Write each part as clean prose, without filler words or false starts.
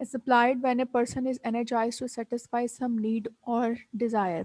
is applied when a person is energized to satisfy some need or desire.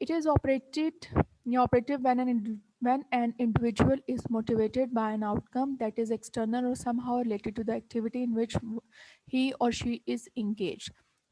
It is operative when an individual is motivated by an outcome that is external or somehow related to the activity in which he or she is engaged.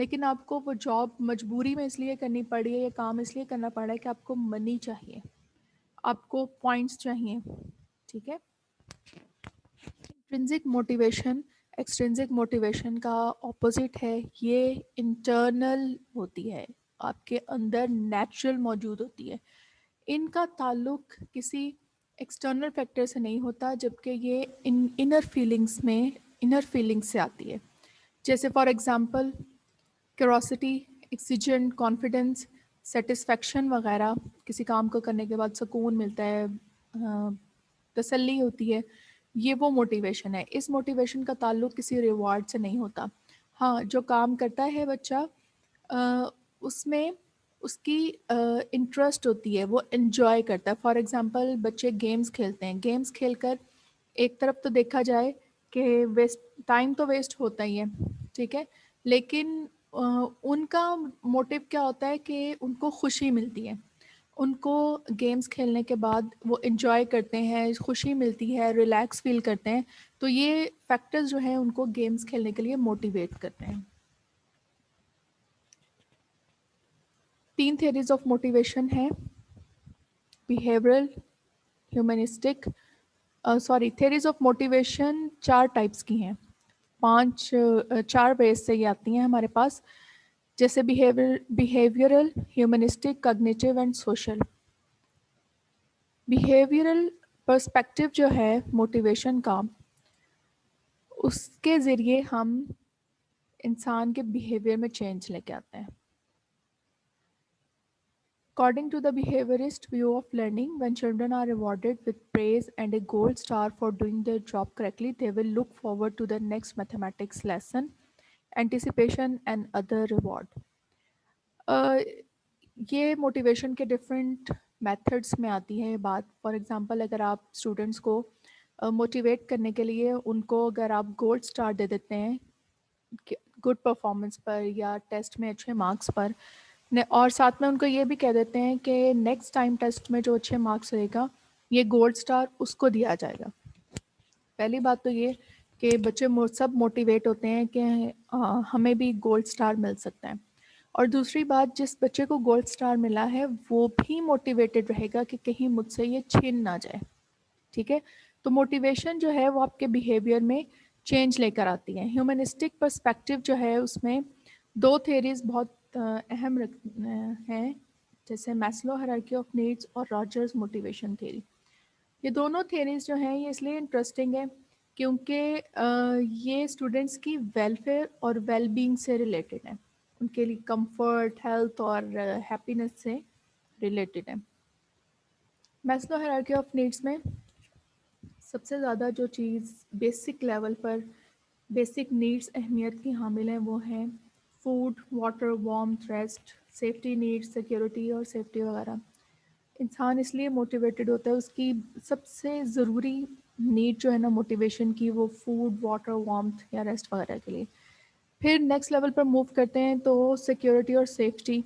لیکن آپ کو وہ job مجبوری میں اس لیے کرنی پڑی ہے، یہ کام اس لیے کرنا پڑ رہا ہے کہ آپ کو منی چاہیے، آپ کو پوائنٹس چاہیے. ٹھیک ہے. انٹرنسک موٹیویشن ایکسٹرنسک موٹیویشن کا اپوزٹ ہے. یہ انٹرنل ہوتی ہے، آپ کے اندر نیچرل موجود ہوتی ہے. ان کا تعلق کسی ایکسٹرنل فیکٹر سے نہیں ہوتا، جبکہ یہ انر فیلنگس سے آتی ہے. جیسے فار ایگزامپل کیوروسٹی، ایکسیجن، کانفیڈنس، سیٹسفیکشن وغیرہ. کسی کام کو کرنے کے بعد سکون ملتا ہے، تسلی ہوتی ہے، یہ وہ موٹیویشن ہے. اس موٹیویشن کا تعلق کسی ریوارڈ سے نہیں ہوتا. ہاں، جو کام کرتا ہے بچہ اس میں اس کی انٹرسٹ ہوتی ہے، وہ انجوائے کرتا ہے. فار ایگزامپل بچے گیمز کھیلتے ہیں، گیمز کھیل کر ایک طرف تو دیکھا جائے کہ ٹائم تو ویسٹ ہوتا ہی ہے، ٹھیک ہے، لیکن ان کا موٹیو کیا ہوتا ہے کہ ان کو خوشی ملتی ہے. ان کو گیمز کھیلنے کے بعد وہ انجوائے کرتے ہیں، خوشی ملتی ہے، ریلیکس فیل کرتے ہیں. تو یہ فیکٹرز جو ہیں ان کو گیمز کھیلنے کے لیے موٹیویٹ کرتے ہیں. 3 تھیریز آف موٹیویشن ہیں: behavioural, humanistic. Theories of motivation 4 types کی ہیں، 4 بیس سے یہ آتی ہیں ہمارے پاس، جیسے behavioural, humanistic, cognitive and social. Behavioural perspective جو ہے موٹیویشن کا، اس کے ذریعے ہم انسان کے بیہیویئر میں چینج لے کے آتے ہیں. According to the behaviorist view of learning, when children are rewarded with praise and a gold star for doing their job correctly, they will look forward to the next mathematics lesson, anticipation and other reward. یہ motivation کے different methods میں آتی ہے بات. For example اگر آپ students کو motivate کرنے کے لیے ان کو اگر آپ گولڈ اسٹار دے دیتے ہیں گڈ پرفارمنس پر یا ٹیسٹ میں اچھے مارکس پر، اور ساتھ میں ان کو یہ بھی کہہ دیتے ہیں کہ نیکسٹ ٹائم ٹیسٹ میں جو اچھے مارکس رہے گا یہ گولڈ اسٹار اس کو دیا جائے گا. پہلی بات تو یہ کہ بچے سب موٹیویٹ ہوتے ہیں کہ ہمیں بھی گولڈ اسٹار مل سکتا ہے. اور دوسری بات، جس بچے کو گولڈ اسٹار ملا ہے وہ بھی موٹیویٹڈ رہے گا کہ کہیں مجھ سے یہ چھین نہ جائے. ٹھیک ہے. تو موٹیویشن جو ہے وہ آپ کے بیہیویئر میں چینج لے کر آتی ہے. ہیومنسٹک پرسپیکٹیو جو ہے اس میں 2 تھیریز بہت اہم ہیں، جیسے میسلو ہائرارکی آف نیڈس اور راجرز موٹیویشن تھیری. یہ دونوں تھیریز جو ہیں یہ اس لیے انٹرسٹنگ ہے کیونکہ یہ اسٹوڈنٹس کی ویلفیئر اور ویل بینگ سے ریلیٹڈ ہیں، ان کے لیے کمفرٹ، ہیلتھ اور ہیپینس سے ریلیٹڈ ہے. میسلو ہائرارکی آف نیڈس میں سب سے زیادہ جو چیز بیسک لیول پر بیسک نیڈس اہمیت کی حامل ہیں وہ ہیں food, water, warmth, rest, safety needs, security اور سیفٹی وغیرہ. انسان اس لیے موٹیویٹڈ ہوتا ہے، اس کی سب سے ضروری نیڈ جو ہے نا موٹیویشن کی وہ فوڈ، واٹر، وارمتھ یا ریسٹ وغیرہ کے لیے. پھر نیکسٹ لیول پر موو کرتے ہیں تو سیکیورٹی اور سیفٹی.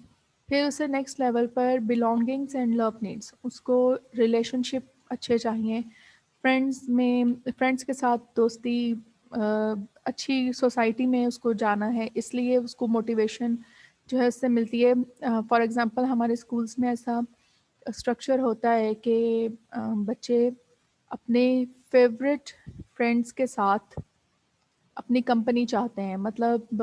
پھر اسے نیکسٹ لیول پر بلانگنگس اینڈ لو نیڈس، اس کو ریلیشن شپ اچھے چاہیے، فرینڈس کے ساتھ دوستی، اچھی سوسائٹی میں اس کو جانا ہے، اس لیے اس کو موٹیویشن جو ہے اس سے ملتی ہے. فار ایگزامپل ہمارے اسکولس میں ایسا اسٹرکچر ہوتا ہے کہ بچے اپنے فیوریٹ فرینڈس کے ساتھ اپنی کمپنی چاہتے ہیں، مطلب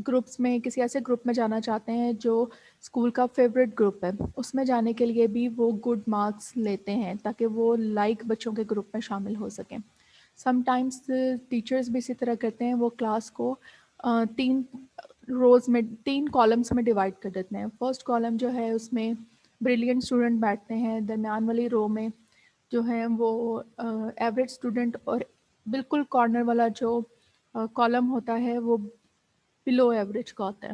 گروپس میں کسی ایسے گروپ میں جانا چاہتے ہیں جو اسکول کا فیوریٹ گروپ ہے، اس میں جانے کے لیے بھی وہ گڈ مارکس لیتے ہیں تاکہ وہ لائک بچوں کے گروپ میں شامل ہو سکیں. سم ٹائمس ٹیچرز بھی اسی طرح کرتے ہیں، وہ کلاس کو 3 کالمس میں ڈیوائڈ کر دیتے ہیں. فرسٹ کالم جو ہے اس میں بریلینٹ اسٹوڈنٹ بیٹھتے ہیں، درمیان والی رو میں جو ہیں وہ ایوریج اسٹوڈنٹ، اور بالکل کارنر والا جو کالم ہوتا ہے وہ بلو ایوریج کا ہوتا ہے.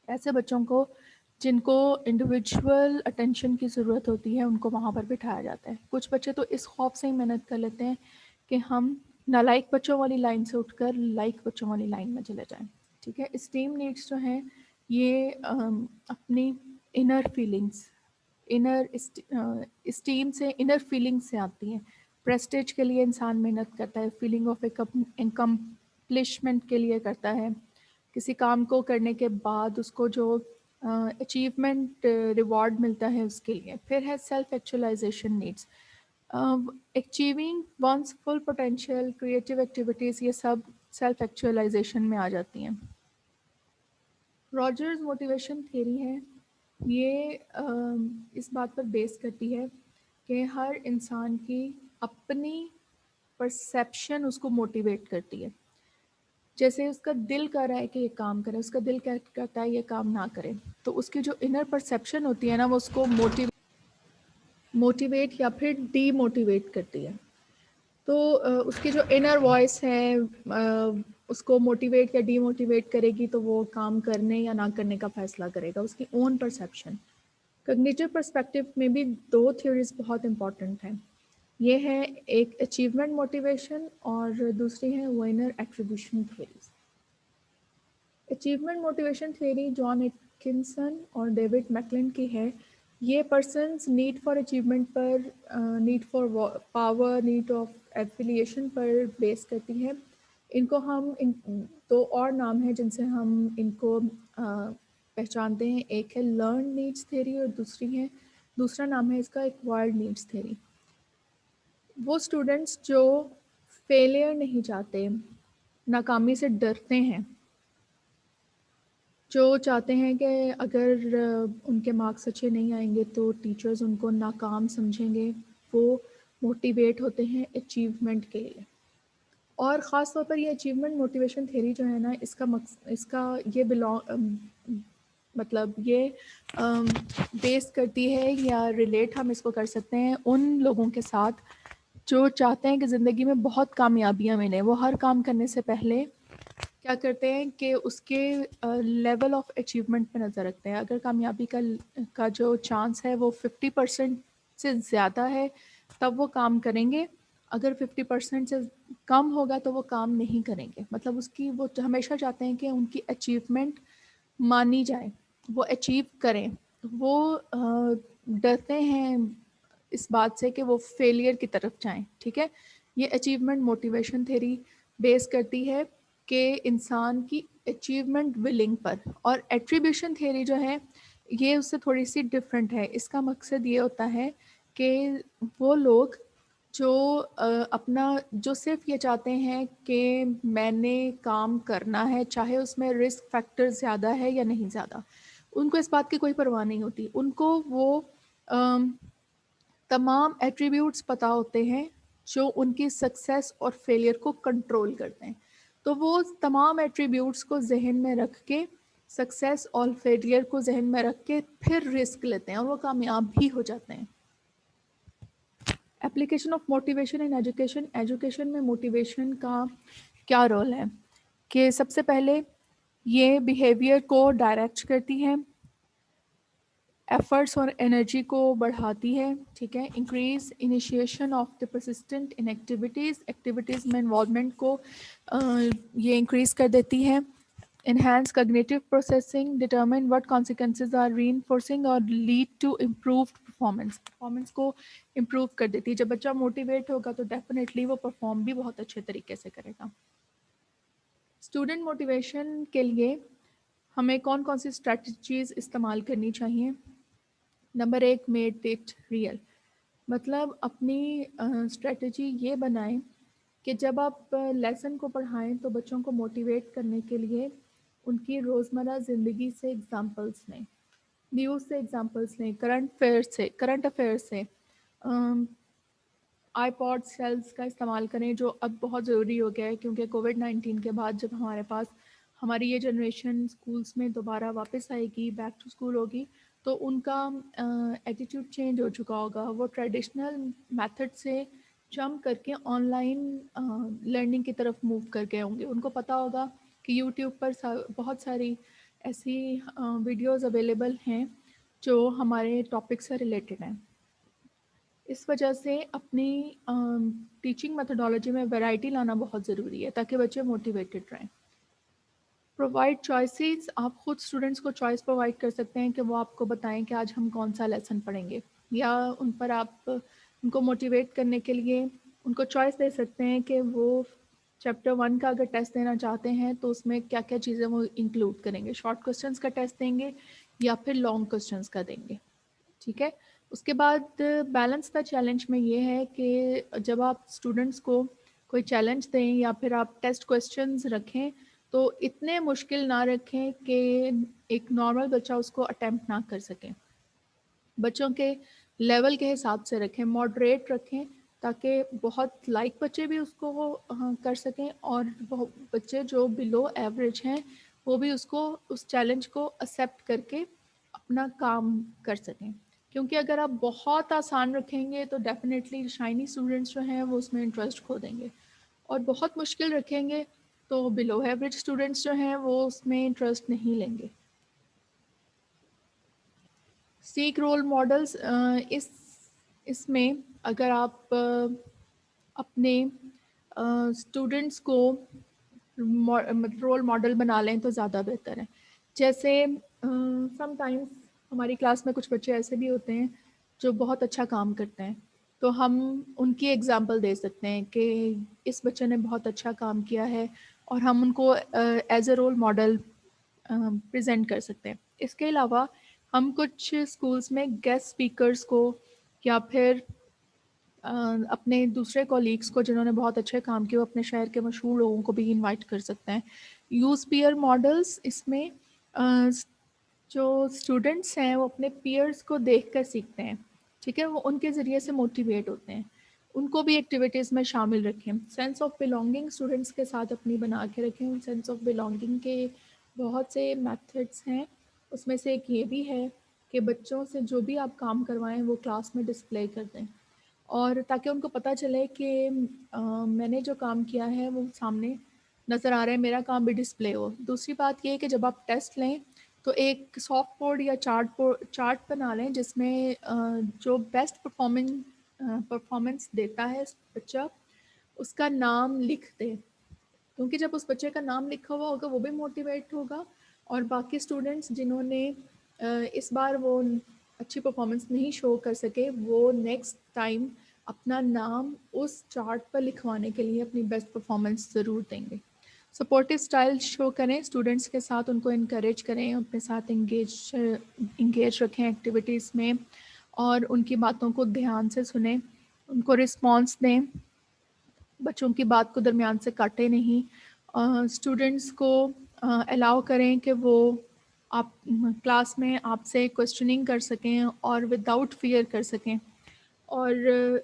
ایسے بچوں کو جن کو انڈیویجول اٹینشن کی ضرورت ہوتی ہے ان کو وہاں پر بٹھایا جاتا ہے. کچھ بچے تو اس خوف سے ہی محنت کر لیتے ہیں کہ ہم نالائق بچوں والی لائن سے اٹھ کر لائق بچوں والی لائن میں چلے جائیں. ٹھیک ہے. اسٹیم نیڈس جو ہیں یہ اپنی انر فیلنگس، اسٹیم سے انر فیلنگس سے آتی ہیں. پریسٹیج کے لیے انسان محنت کرتا ہے، فیلنگ آف انکمپلشمنٹ کے لیے کرتا ہے، کسی کام کو کرنے کے بعد اس کو جو اچیومنٹ ریوارڈ ملتا ہے اس کے لیے. پھر ہے self actualization needs. Achieving one's full potential, creative activities, یہ سب سیلف ایکچولائزیشن میں آ جاتی ہیں. راجرز موٹیویشن تھیوری ہے، یہ اس بات پر بیس کرتی ہے کہ ہر انسان کی اپنی پرسیپشن اس کو موٹیویٹ کرتی ہے. جیسے اس کا دل کر رہا ہے کہ یہ کام کرے، اس کا دل کہتا ہے یہ کام نہ کرے، تو اس کی جو انر پرسیپشن ہوتی ہے نا وہ اس کو موٹیویٹ یا پھر ڈی موٹیویٹ کرتی ہے. تو اس کی جو انر وائس ہے اس کو موٹیویٹ یا ڈی موٹیویٹ کرے گی تو وہ کام کرنے یا نہ کرنے کا فیصلہ کرے گا، اس کی اون پرسیپشن. کگنیٹو پرسپیکٹو میں بھی 2 تھیوریز بہت امپورٹنٹ ہیں. یہ ہے ایک اچیومنٹ موٹیویشن اور دوسری ہے Weiner attribution theories. Achievement motivation theory John Atkinson اور ڈیوڈ میکلن کی ہے. یہ پرسنس نیڈ فار اچیومنٹ پر، need for power, need of affiliation پر بیس کرتی ہے. ان کو ہم 2 اور نام ہیں جن سے ہم ان کو پہچانتے ہیں. ایک ہے لرن نیڈس تھیوری اور دوسرا نام ہے اس کا ایکوائرڈ نیڈس تھیوری. وہ اسٹوڈنٹس جو فیلئر نہیں چاہتے، ناکامی سے ڈرتے ہیں، جو چاہتے ہیں کہ اگر ان کے مارکس اچھے نہیں آئیں گے تو ٹیچرز ان کو ناکام سمجھیں گے، وہ موٹیویٹ ہوتے ہیں اچیومنٹ کے لیے. اور خاص طور پر یہ اچیومنٹ موٹیویشن تھیوری جو ہے نا، اس کا یہ مطلب یہ بیس کرتی ہے یا ریلیٹ ہم اس کو کر سکتے ہیں ان لوگوں کے ساتھ جو چاہتے ہیں کہ زندگی میں بہت کامیابیاں ملیں. وہ ہر کام کرنے سے پہلے کیا کرتے ہیں کہ اس کے لیول آف اچیومنٹ پہ نظر رکھتے ہیں. اگر کامیابی کا جو چانس ہے وہ 50% سے زیادہ ہے تب وہ کام کریں گے، اگر 50% سے کم ہوگا تو وہ کام نہیں کریں گے. مطلب وہ ہمیشہ چاہتے ہیں کہ ان کی اچیومنٹ مانی جائے، وہ اچیو کریں. وہ ڈرتے ہیں اس بات سے کہ وہ فیلئر کی طرف جائیں. ٹھیک ہے، یہ اچیومنٹ موٹیویشن تھیوری بیس کرتی ہے کہ انسان کی اچیومنٹ ولنگ پر. اور ایٹریبیوشن تھیوری جو ہے یہ اس سے تھوڑی سی ڈفرینٹ ہے. اس کا مقصد یہ ہوتا ہے کہ وہ لوگ جو صرف یہ چاہتے ہیں کہ میں نے کام کرنا ہے، چاہے اس میں رسک فیکٹر زیادہ ہے یا نہیں زیادہ، ان کو اس بات کی کوئی پرواہ نہیں ہوتی. ان کو وہ تمام ایٹریبیوٹس پتہ ہوتے ہیں جو ان کی سکسیس اور فیلئر کو کنٹرول کرتے ہیں. تو وہ تمام ایٹریبیوٹس کو ذہن میں رکھ کے، سکسیس اور فیلئر کو ذہن میں رکھ کے پھر رسک لیتے ہیں اور وہ کامیاب بھی ہو جاتے ہیں. Application of motivation in education. Education میں موٹیویشن کا کیا رول ہے کہ سب سے پہلے یہ بیہیویئر کو ڈائریکٹ کرتی ہے، ایفرٹس اور انرجی کو بڑھاتی ہے. ٹھیک ہے، increase initiation of the persistent in activities میں انوالومنٹ کو یہ انکریز کر دیتی ہے. Enhance cognitive processing, determine what consequences are reinforcing اور لیڈ ٹو improved پرفارمنس کو امپروو کر دیتی ہے. جب بچہ موٹیویٹ ہوگا تو ڈیفینیٹلی وہ پرفارم بھی بہت اچھے طریقے سے کرے گا. اسٹوڈنٹ موٹیویشن کے لیے ہمیں کون کون سی اسٹریٹجیز استعمال کرنی چاہیے؟ Number 1، made it real. مطلب اپنی اسٹریٹجی یہ بنائیں کہ جب آپ لیسن کو پڑھائیں تو بچوں کو موٹیویٹ کرنے کے لیے ان کی روزمرہ زندگی سے ایگزامپلس لیں، نیوز سے ایگزامپلس لیں، کرنٹ افیئر سے. آئی پوڈ سیلز کا استعمال کریں جو اب بہت ضروری ہو گیا ہے، کیونکہ کووڈ-19 کے بعد جب ہماری یہ جنریشن اسکولس میں دوبارہ واپس آئے گی، بیک ٹو اسکول ہوگی، تو ان کا ایٹیٹیوڈ چینج ہو چکا ہوگا. وہ ٹریڈیشنل میتھڈ سے جمپ کر کے آن لائن لرننگ کی طرف موو کر گئے ہوں گے. ان کو پتہ ہوگا کہ یوٹیوب پر بہت ساری ایسی ویڈیوز اویلیبل ہیں جو ہمارے ٹاپک سے ریلیٹڈ ہیں. اس وجہ سے اپنی ٹیچنگ میتھڈالوجی میں ویرائٹی لانا بہت ضروری ہے تاکہ بچے موٹیویٹڈ رہیں. Provide choices. آپ خود اسٹوڈنٹس کو چوائس پرووائڈ کر سکتے ہیں کہ وہ آپ کو بتائیں کہ آج ہم کون سا لیسن پڑھیں گے، یا ان پر آپ ان کو موٹیویٹ کرنے کے لیے ان کو چوائس دے سکتے ہیں کہ وہ چیپٹر 1 کا اگر ٹیسٹ دینا چاہتے ہیں تو اس میں کیا کیا چیزیں وہ انکلوڈ کریں گے، شارٹ کوسچنس کا ٹیسٹ دیں گے یا پھر لانگ کوسچنس کا دیں گے. ٹھیک ہے. اس کے بعد بیلنس دا چیلنج میں یہ ہے کہ جب آپ اسٹوڈنٹس کو کوئی چیلنج دیں یا پھر آپ ٹیسٹ کوسچنز رکھیں تو اتنے مشکل نہ رکھیں کہ ایک نارمل بچہ اس کو اٹیمپٹ نہ کر سکیں. بچوں کے لیول کے حساب سے رکھیں، ماڈریٹ رکھیں تاکہ بہت لائک بچے بھی اس کو وہ کر سکیں اور بچے جو بلو ایوریج ہیں وہ بھی اس کو اس چیلنج کو ایکسیپٹ کر کے اپنا کام کر سکیں. کیونکہ اگر آپ بہت آسان رکھیں گے تو ڈیفینیٹلی شائنی اسٹوڈنٹس جو ہیں وہ اس میں انٹرسٹ کھو دیں گے، اور بہت مشکل رکھیں گے تو بلو ایوریج اسٹوڈنٹس جو ہیں وہ اس میں انٹرسٹ نہیں لیں گے. سیک رول ماڈلز، اس میں اگر آپ اپنے اسٹوڈنٹس کو رول ماڈل بنا لیں تو زیادہ بہتر ہے. جیسے سم ٹائمس ہماری کلاس میں کچھ بچے ایسے بھی ہوتے ہیں جو بہت اچھا کام کرتے ہیں، تو ہم ان کی ایگزامپل دے سکتے ہیں کہ اس بچے نے بہت اچھا کام کیا ہے اور ہم ان کو as a role model present کر سکتے ہیں. اس کے علاوہ ہم کچھ اسکولس میں گیسٹ اسپیکرس کو یا پھر اپنے دوسرے کولیگس کو جنہوں نے بہت اچھے کام کیے وہ اپنے شہر کے مشہور لوگوں کو بھی انوائٹ کر سکتے ہیں. یوز پیئر ماڈلس، اس میں جو اسٹوڈنٹس ہیں وہ اپنے پیئرس کو دیکھ کر سیکھتے ہیں. ٹھیک ہے، وہ ان کے ذریعے سے موٹیویٹ ہوتے ہیں. ان کو بھی ایکٹیویٹیز میں شامل رکھیں. سینس آف بلانگنگ اسٹوڈنٹس کے ساتھ اپنی بنا کے رکھیں. سینس آف بلانگنگ کے بہت سے میتھڈس ہیں، اس میں سے ایک یہ بھی ہے کہ بچوں سے جو بھی آپ کام کروائیں وہ کلاس میں ڈسپلے کر دیں، اور تاکہ ان کو پتہ چلے کہ میں نے جو کام کیا ہے وہ سامنے نظر آ رہا ہے، میرا کام بھی ڈسپلے ہو. دوسری بات یہ ہے کہ جب آپ ٹیسٹ لیں تو ایک سافٹ بورڈ یا چارٹ بنا لیں جس میں جو بیسٹ پرفارمنس دیتا ہے بچہ اس کا نام لکھ دیں. کیونکہ جب اس بچے کا نام لکھا ہوا ہوگا وہ بھی موٹیویٹ ہوگا، اور باقی اسٹوڈنٹس جنہوں نے اس بار وہ اچھی پرفارمنس نہیں شو کر سکے وہ نیکسٹ ٹائم اپنا نام اس چارٹ پر لکھوانے کے لیے اپنی بیسٹ پرفارمنس ضرور دیں گے. سپورٹیو اسٹائل شو کریں اسٹوڈنٹس کے ساتھ، ان کو انکریج کریں، اپنے ساتھ انگیج رکھیں ایکٹیویٹیز میں، اور ان کی باتوں کو دھیان سے سنیں، ان کو رسپانس دیں. بچوں کی بات کو درمیان سے کاٹے نہیں. اسٹوڈنٹس کو الاؤ کریں کہ وہ آپ کلاس میں آپ سے کوشچننگ کر سکیں اور وداؤٹ فیئر کر سکیں. اور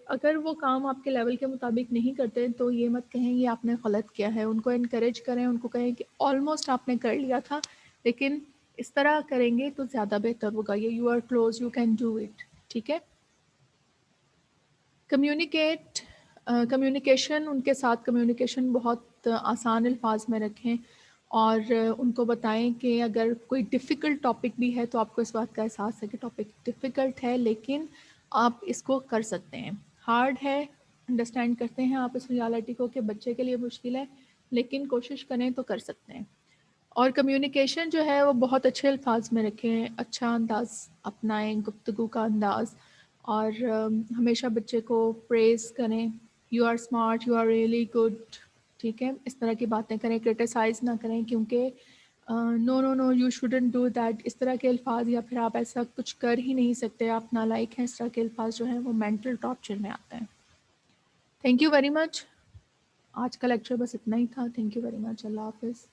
اگر وہ کام آپ کے لیول کے مطابق نہیں کرتے تو یہ مت کہیں یہ آپ نے غلط کیا ہے. ان کو انکریج کریں، ان کو کہیں کہ آلموسٹ آپ نے کر لیا تھا لیکن اس طرح کریں گے تو زیادہ بہتر ہوگا، یہ you are close, you can do it. ٹھیک ہے. کمیونیکیشن، ان کے ساتھ کمیونیکیشن بہت آسان الفاظ میں رکھیں، اور ان کو بتائیں کہ اگر کوئی ڈیفیکلٹ ٹاپک بھی ہے تو آپ کو اس بات کا احساس ہے کہ ٹاپک ڈیفیکلٹ ہے لیکن آپ اس کو کر سکتے ہیں. ہارڈ ہے، انڈرسٹینڈ کرتے ہیں آپ اس ریالٹی کو کہ بچے کے لیے مشکل ہے، لیکن کوشش کریں تو کر سکتے ہیں. اور کمیونیکیشن جو ہے وہ بہت اچھے الفاظ میں رکھیں، اچھا انداز اپنائیں، گفتگو کا انداز، اور ہمیشہ بچے کو پریز کریں. You are smart, you are really good. ٹھیک ہے، اس طرح کی باتیں کریں، کرٹیسائز نہ کریں کیونکہ نو نو نو یو شوڈنٹ ڈو دیٹ، اس طرح کے الفاظ، یا پھر آپ ایسا کچھ کر ہی نہیں سکتے، آپ نالائق ہیں، اس طرح کے الفاظ جو ہیں وہ مینٹل ٹارچر میں آتے ہیں. Thank you very much. آج کا لیکچر بس اتنا ہی تھا. Thank you very much. اللہ حافظ.